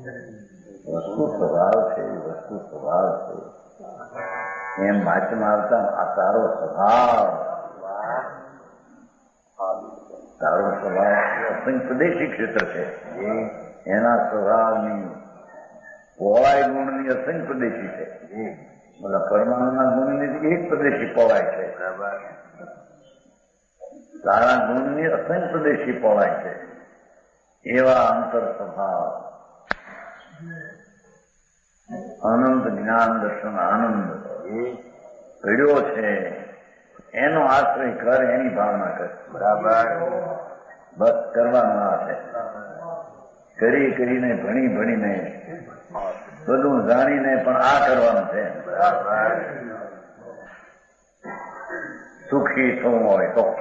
વસ્તુ સ્વભાવ છે, વસ્તુ સ્વભાવ છે. એમ વાંચમાં આવતા આ તારો સ્વભાવ, તારો સ્વભાવ અસંપ્રદેશી ક્ષેત્ર છે. એના સ્વભાવની પહોળાઈ ગુણની અસંપ્રદેશી છે. બધા પરમાણુના ગુણની એક પ્રદેશી પહોળાઈ છે. તારા ગુણની અસંપ્રદેશી પહોળાઈ છે. એવા અંતર સ્વભાવ અનંત જ્ઞાન દર્શન આનંદ પીડ્યો છે. એનો આશ્રય કર, એની ભાવના કર. બરાબર. બસ કરવાનું આ છે. કરી કરીને ભણી ભણીને બધું જાણીને પણ આ કરવાનું છે. બરાબર. સુખી થવું હોય તો